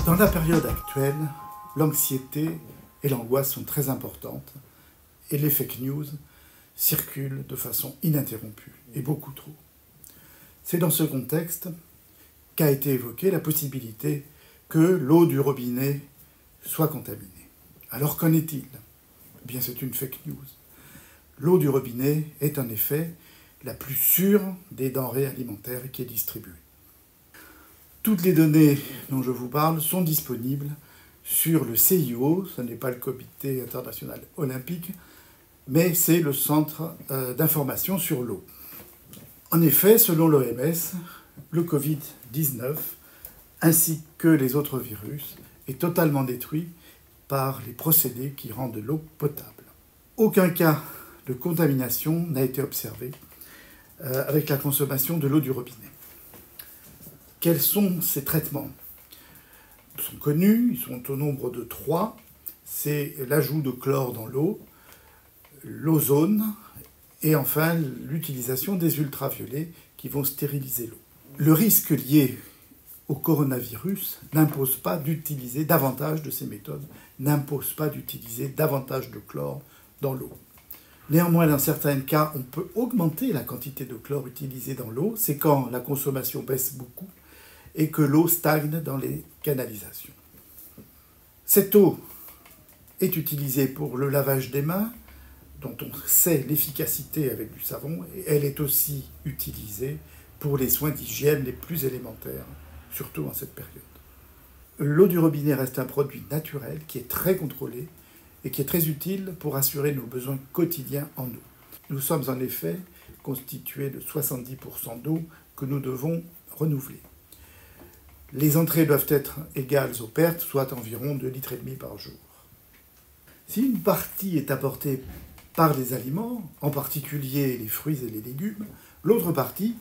Dans la période actuelle, l'anxiété et l'angoisse sont très importantes et les fake news circulent de façon ininterrompue et beaucoup trop. C'est dans ce contexte qu'a été évoquée la possibilité que l'eau du robinet soit contaminée. Alors qu'en est-il ? Eh bien, c'est une fake news. L'eau du robinet est en effet la plus sûre des denrées alimentaires qui est distribuée. Toutes les données dont je vous parle sont disponibles sur le CIO, ce n'est pas le Comité international olympique, mais c'est le Centre d'information sur l'eau. En effet, selon l'OMS, le Covid-19, ainsi que les autres virus, est totalement détruit par les procédés qui rendent l'eau potable. Aucun cas de contamination n'a été observé avec la consommation de l'eau du robinet. Quels sont ces traitements ? Ils sont connus, ils sont au nombre de 3. C'est l'ajout de chlore dans l'eau, l'ozone et enfin l'utilisation des ultraviolets qui vont stériliser l'eau. Le risque lié au coronavirus n'impose pas d'utiliser davantage de ces méthodes, n'impose pas d'utiliser davantage de chlore dans l'eau. Néanmoins, dans certains cas, on peut augmenter la quantité de chlore utilisée dans l'eau. C'est quand la consommation baisse beaucoup et que l'eau stagne dans les canalisations. Cette eau est utilisée pour le lavage des mains, dont on sait l'efficacité avec du savon, et elle est aussi utilisée pour les soins d'hygiène les plus élémentaires, surtout en cette période. L'eau du robinet reste un produit naturel qui est très contrôlé et qui est très utile pour assurer nos besoins quotidiens en eau. Nous sommes en effet constitués de 70% d'eau que nous devons renouveler. Les entrées doivent être égales aux pertes, soit environ 2,5 litres par jour. Si une partie est apportée par les aliments, en particulier les fruits et les légumes, l'autre partie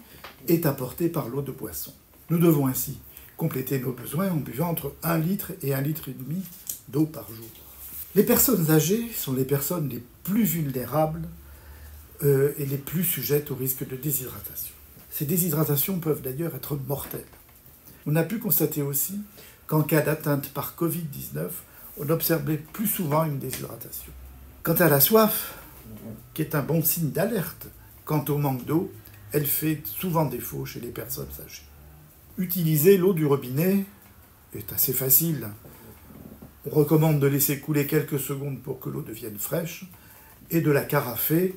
est apportée par l'eau de boisson. Nous devons ainsi compléter nos besoins en buvant entre 1 litre et 1,5 litre d'eau par jour. Les personnes âgées sont les personnes les plus vulnérables et les plus sujettes au risque de déshydratation. Ces déshydratations peuvent d'ailleurs être mortelles. On a pu constater aussi qu'en cas d'atteinte par Covid-19, on observait plus souvent une déshydratation. Quant à la soif, qui est un bon signe d'alerte quant au manque d'eau, elle fait souvent défaut chez les personnes âgées. Utiliser l'eau du robinet est assez facile. On recommande de laisser couler quelques secondes pour que l'eau devienne fraîche et de la carafer,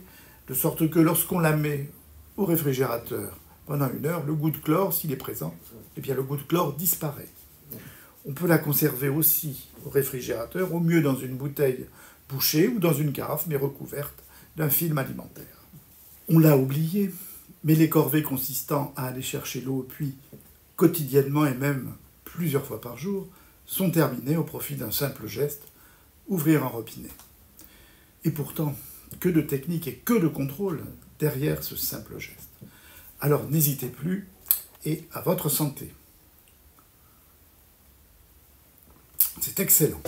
de sorte que lorsqu'on la met au réfrigérateur pendant 1 heure, le goût de chlore, s'il est présent, eh bien le goût de chlore disparaît. On peut la conserver aussi au réfrigérateur, au mieux dans une bouteille bouchée ou dans une carafe, mais recouverte d'un film alimentaire. On l'a oublié, mais les corvées consistant à aller chercher l'eau au puits quotidiennement et même plusieurs fois par jour sont terminées au profit d'un simple geste, ouvrir un robinet. Et pourtant, que de technique et que de contrôle derrière ce simple geste. Alors n'hésitez plus et à votre santé. C'est excellent.